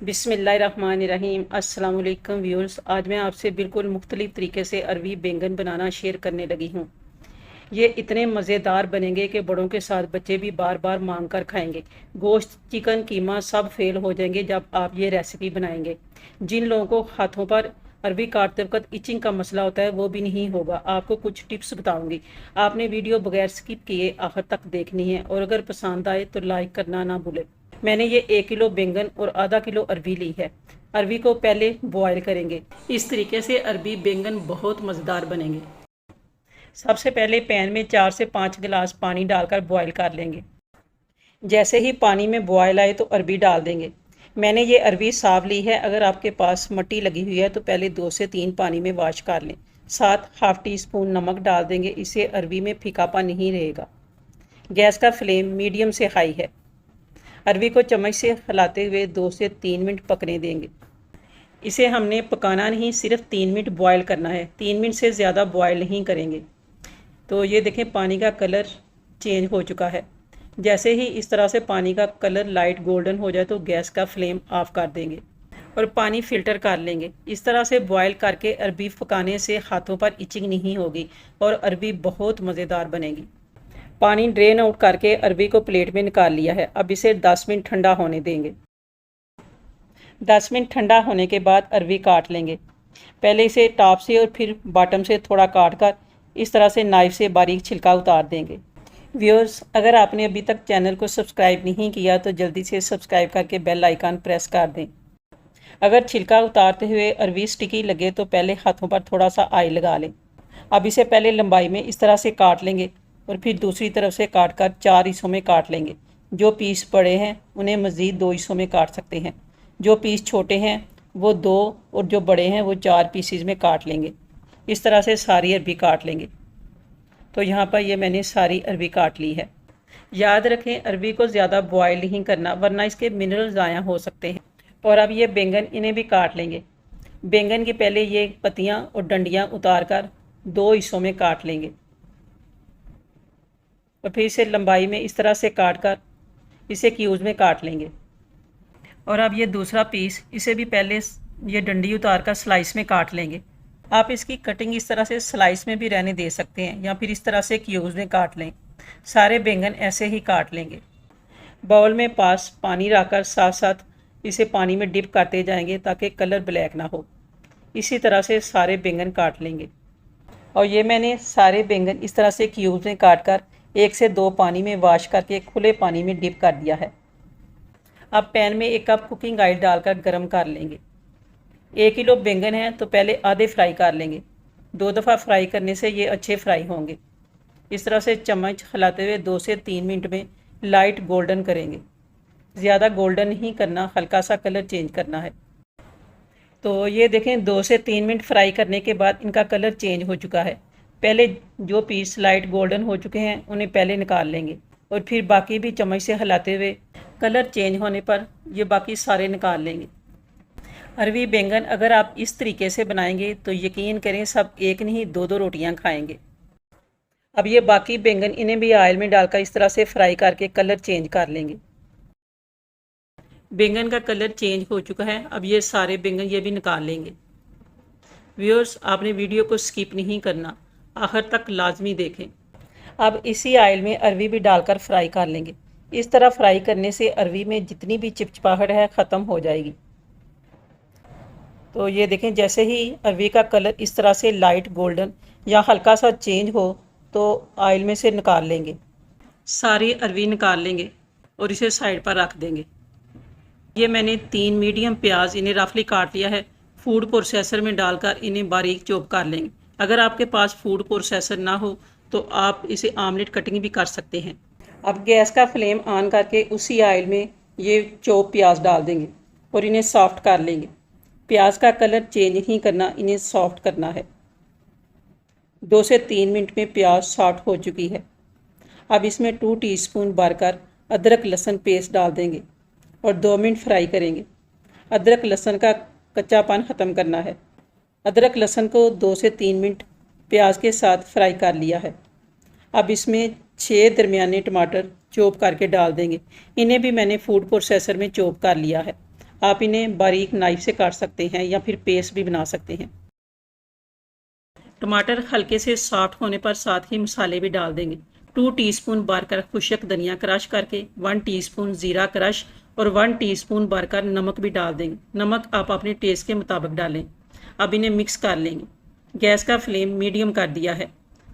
बिस्मिल्लाहिर्रहमानिर्रहीम। अस्सलाम वालेकुम व्यूअर्स। आज मैं आपसे बिल्कुल मुख्तलिफ तरीके से अरबी बैंगन बनाना शेयर करने लगी हूँ। ये इतने मज़ेदार बनेंगे कि बड़ों के साथ बच्चे भी बार बार मांग कर खाएंगे। गोश्त, चिकन, कीमा सब फेल हो जाएंगे जब आप ये रेसिपी बनाएंगे। जिन लोगों को हाथों पर अरबी काटते वक्त इचिंग का मसला होता है वो भी नहीं होगा। आपको कुछ टिप्स बताऊंगी। आपने वीडियो बगैर स्किप किए आखिर तक देखनी है और अगर पसंद आए तो लाइक करना ना भूलें। मैंने ये 1 किलो बैंगन और आधा किलो अरबी ली है। अरबी को पहले बॉयल करेंगे। इस तरीके से अरबी बैंगन बहुत मज़ेदार बनेंगे। सबसे पहले पैन में 4 से 5 गिलास पानी डालकर बॉयल कर लेंगे। जैसे ही पानी में बॉयल आए तो अरबी डाल देंगे। मैंने ये अरबी साफ ली है। अगर आपके पास मट्टी लगी हुई है तो पहले 2 से 3 पानी में वॉश कर लें। साथ हाफ टी स्पून नमक डाल देंगे। इससे अरबी में फीकापन नहीं रहेगा। गैस का फ्लेम मीडियम से हाई है। अरबी को चम्मच से हिलाते हुए 2 से 3 मिनट पकने देंगे। इसे हमने पकाना नहीं, सिर्फ 3 मिनट बॉयल करना है। 3 मिनट से ज़्यादा बॉयल नहीं करेंगे। तो ये देखें पानी का कलर चेंज हो चुका है। जैसे ही इस तरह से पानी का कलर लाइट गोल्डन हो जाए तो गैस का फ्लेम ऑफ कर देंगे और पानी फ़िल्टर कर लेंगे। इस तरह से बॉयल करके अरबी पकाने से हाथों पर इचिंग नहीं होगी और अरबी बहुत मज़ेदार बनेगी। पानी ड्रेन आउट करके अरबी को प्लेट में निकाल लिया है। अब इसे 10 मिनट ठंडा होने देंगे। 10 मिनट ठंडा होने के बाद अरबी काट लेंगे। पहले इसे टॉप से और फिर बॉटम से थोड़ा काट कर इस तरह से नाइफ से बारीक छिलका उतार देंगे। व्यूअर्स, अगर आपने अभी तक चैनल को सब्सक्राइब नहीं किया तो जल्दी से सब्सक्राइब करके बेल आइकन प्रेस कर दें। अगर छिलका उतारते हुए अरबी स्टिकी लगे तो पहले हाथों पर थोड़ा सा ऑयल लगा लें। अब इसे पहले लंबाई में इस तरह से काट लेंगे और फिर दूसरी तरफ से काट कर 4 हिस्सों में काट लेंगे। जो पीस बड़े हैं उन्हें मज़ीद 2 हिस्सों में काट सकते हैं। जो पीस छोटे हैं वो 2 और जो बड़े हैं वो 4 पीसीज में काट लेंगे। इस तरह से सारी अरबी काट लेंगे। तो यहाँ पर ये मैंने सारी अरबी काट ली है। याद रखें अरबी को ज़्यादा बॉयल नहीं करना वरना इसके मिनरल ज़ाया हो सकते हैं। और अब ये बैंगन इन्हें भी काट लेंगे। बैंगन की पहले ये पत्तियाँ और डंडियाँ उतार कर 2 हिस्सों में काट लेंगे और फिर इसे लंबाई में इस तरह से काट कर इसे क्यूब्स में काट लेंगे। और अब ये दूसरा पीस, इसे भी पहले ये डंडी उतार कर स्लाइस में काट लेंगे। आप इसकी कटिंग इस तरह से स्लाइस में भी रहने दे सकते हैं या फिर इस तरह से क्यूब्स में काट लें। सारे बैंगन ऐसे ही काट लेंगे। बाउल में पास पानी रखकर साथ साथ इसे पानी में डिप करते जाएंगे ताकि कलर ब्लैक ना हो। इसी तरह से सारे बैंगन काट लेंगे। और ये मैंने सारे बैंगन इस तरह से क्यूब्स में काट कर 1 से 2 पानी में वॉश करके खुले पानी में डिप कर दिया है। अब पैन में 1 कप कुकिंग ऑयल डालकर गर्म कर लेंगे। 1 किलो बैंगन है तो पहले आधे फ्राई कर लेंगे। 2 दफ़ा फ्राई करने से ये अच्छे फ्राई होंगे। इस तरह से चम्मच हिलाते हुए 2 से 3 मिनट में लाइट गोल्डन करेंगे। ज़्यादा गोल्डन नहीं करना, हल्का सा कलर चेंज करना है। तो ये देखें 2 से 3 मिनट फ्राई करने के बाद इनका कलर चेंज हो चुका है। पहले जो पीस लाइट गोल्डन हो चुके हैं उन्हें पहले निकाल लेंगे और फिर बाकी भी चम्मच से हिलाते हुए कलर चेंज होने पर ये बाकी सारे निकाल लेंगे। अरबी बैंगन अगर आप इस तरीके से बनाएंगे तो यकीन करें सब एक नहीं 2-2 रोटियां खाएंगे। अब ये बाकी बैंगन इन्हें भी ऑयल में डालकर इस तरह से फ्राई करके कलर चेंज कर लेंगे। बैंगन का कलर चेंज हो चुका है। अब ये सारे बैंगन ये भी निकाल लेंगे। व्यूअर्स, आपने वीडियो को स्किप नहीं करना, आखिर तक लाजमी देखें। अब इसी ऑयल में अरबी भी डालकर फ्राई कर लेंगे। इस तरह फ्राई करने से अरबी में जितनी भी चिपचिपाहट है ख़त्म हो जाएगी। तो ये देखें जैसे ही अरबी का कलर इस तरह से लाइट गोल्डन या हल्का सा चेंज हो तो ऑयल में से निकाल लेंगे। सारी अरबी निकाल लेंगे और इसे साइड पर रख देंगे। ये मैंने 3 मीडियम प्याज इन्हें रफली काट लिया है। फूड प्रोसेसर में डालकर इन्हें बारीक चॉप कर लेंगे। अगर आपके पास फूड प्रोसेसर ना हो तो आप इसे आमलेट कटिंग भी कर सकते हैं। अब गैस का फ्लेम ऑन करके उसी ऑयल में ये चॉप प्याज डाल देंगे और इन्हें सॉफ्ट कर लेंगे। प्याज का कलर चेंज नहीं करना, इन्हें सॉफ्ट करना है। 2 से 3 मिनट में प्याज सॉफ्ट हो चुकी है। अब इसमें 2 टीस्पून भरकर अदरक लहसुन पेस्ट डाल देंगे और 2 मिनट फ्राई करेंगे। अदरक लहसुन का कच्चापन ख़त्म करना है। अदरक लहसुन को 2 से 3 मिनट प्याज के साथ फ्राई कर लिया है। अब इसमें 6 दरमियाने टमाटर चॉप करके डाल देंगे। इन्हें भी मैंने फूड प्रोसेसर में चॉप कर लिया है। आप इन्हें बारीक नाइफ से काट सकते हैं या फिर पेस्ट भी बना सकते हैं। टमाटर हल्के से सॉफ्ट होने पर साथ ही मसाले भी डाल देंगे। 2 टीस्पून भरकर खुश्क धनिया क्रश करके, 1 टीस्पून ज़ीरा क्रश और 1 टीस्पून भरकर नमक भी डाल देंगे। नमक आप अपने टेस्ट के मुताबिक डालें। अब इन्हें मिक्स कर लेंगे। गैस का फ्लेम मीडियम कर दिया है।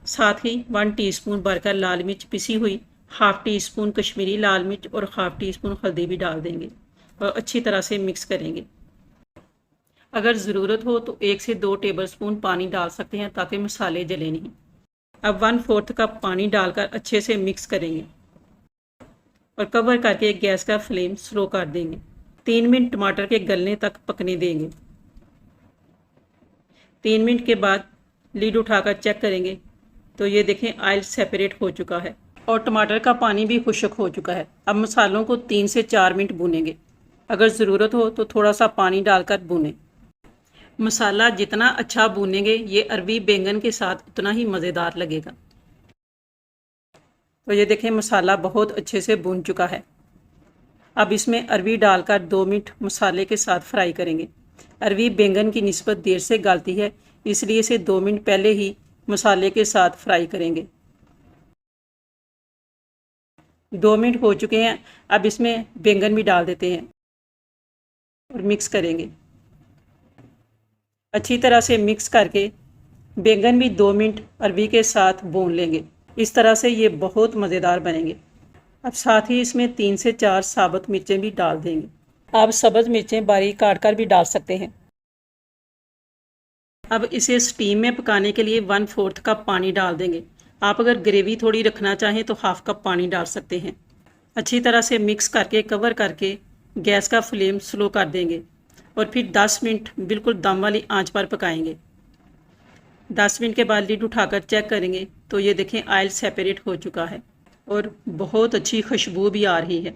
साथ ही 1 टीस्पून भरकर लाल मिर्च पिसी हुई, हाफ़ टी स्पून कश्मीरी लाल मिर्च और हाफ़ टी स्पून हल्दी भी डाल देंगे और अच्छी तरह से मिक्स करेंगे। अगर ज़रूरत हो तो 1 से 2 टेबलस्पून पानी डाल सकते हैं ताकि मसाले जले नहीं। अब 1/4 कप पानी डालकर अच्छे से मिक्स करेंगे और कवर करके गैस का फ्लेम स्लो कर देंगे। 3 मिनट टमाटर के गलने तक पकने देंगे। 3 मिनट के बाद लीड उठाकर चेक करेंगे तो ये देखें ऑयल सेपरेट हो चुका है और टमाटर का पानी भी खुश्क हो चुका है। अब मसालों को 3 से 4 मिनट भूनेंगे। अगर ज़रूरत हो तो थोड़ा सा पानी डालकर भूनें। मसाला जितना अच्छा भूनेंगे ये अरवी बैंगन के साथ उतना ही मज़ेदार लगेगा। तो ये देखें मसाला बहुत अच्छे से भून चुका है। अब इसमें अरवी डालकर 2 मिनट मसाले के साथ फ्राई करेंगे। अरवी बैंगन की निस्बत देर से गलती है, इसलिए इसे 2 मिनट पहले ही मसाले के साथ फ्राई करेंगे। 2 मिनट हो चुके हैं। अब इसमें बैंगन भी डाल देते हैं और मिक्स करेंगे। अच्छी तरह से मिक्स करके बैंगन भी 2 मिनट अरवी के साथ भून लेंगे। इस तरह से ये बहुत मज़ेदार बनेंगे। अब साथ ही इसमें 3 से 4 साबुत मिर्चें भी डाल देंगे। आप सब्ज़ मिर्चें बारीक काट कर भी डाल सकते हैं। अब इसे स्टीम में पकाने के लिए 1/4 कप पानी डाल देंगे। आप अगर ग्रेवी थोड़ी रखना चाहें तो हाफ़ कप पानी डाल सकते हैं। अच्छी तरह से मिक्स करके कवर करके गैस का फ्लेम स्लो कर देंगे और फिर 10 मिनट बिल्कुल दम वाली आंच पर पकाएंगे। 10 मिनट के बाद लीड उठाकर चेक करेंगे तो ये देखें ऑयल सेपरेट हो चुका है और बहुत अच्छी खुशबू भी आ रही है।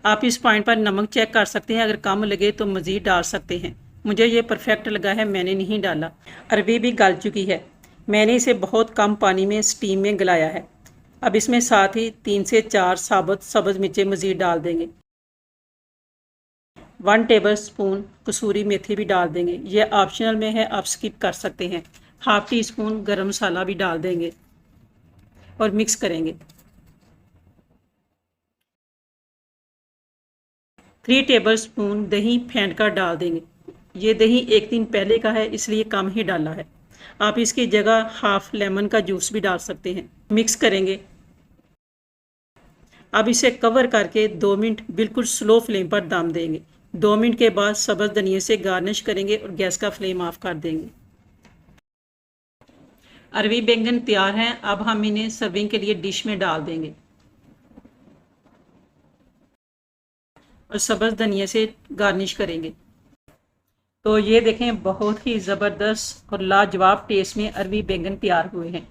आप इस पॉइंट पर नमक चेक कर सकते हैं, अगर कम लगे तो मज़ीद डाल सकते हैं। मुझे ये परफेक्ट लगा है, मैंने नहीं डाला। अरवी भी गल चुकी है। मैंने इसे बहुत कम पानी में स्टीम में गलाया है। अब इसमें साथ ही 3 से 4 साबुत सब्ज़ मिर्चें मज़ीद डाल देंगे। 1 टेबलस्पून कसूरी मेथी भी डाल देंगे। यह ऑप्शनल में है, आप स्किप कर सकते हैं। हाफ़ टी स्पून गरम मसाला भी डाल देंगे और मिक्स करेंगे। 3 टेबलस्पून दही फेंट कर डाल देंगे। ये दही 1 दिन पहले का है, इसलिए कम ही डाला है। आप इसकी जगह हाफ लेमन का जूस भी डाल सकते हैं। मिक्स करेंगे। अब इसे कवर करके 2 मिनट बिल्कुल स्लो फ्लेम पर दम देंगे। 2 मिनट के बाद सब्ज़ धनिया से गार्निश करेंगे और गैस का फ्लेम ऑफ कर देंगे। अरवी बैंगन तैयार हैं। अब हम इन्हें सर्विंग के लिए डिश में डाल देंगे और सब्ज़ धनिया से गार्निश करेंगे। तो ये देखें बहुत ही ज़बरदस्त और लाजवाब टेस्ट में अरवी बैंगन तैयार हुए हैं।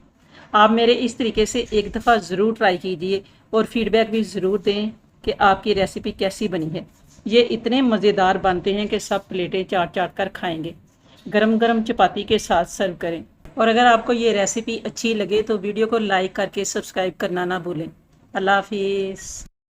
आप मेरे इस तरीके से एक दफ़ा ज़रूर ट्राई कीजिए और फीडबैक भी ज़रूर दें कि आपकी रेसिपी कैसी बनी है। ये इतने मज़ेदार बनते हैं कि सब प्लेटें चाट चाट कर खाएंगे। गरम गरम चपाती के साथ सर्व करें। और अगर आपको ये रेसिपी अच्छी लगे तो वीडियो को लाइक करके सब्सक्राइब करना ना भूलें। अल्लाह हाफिज़।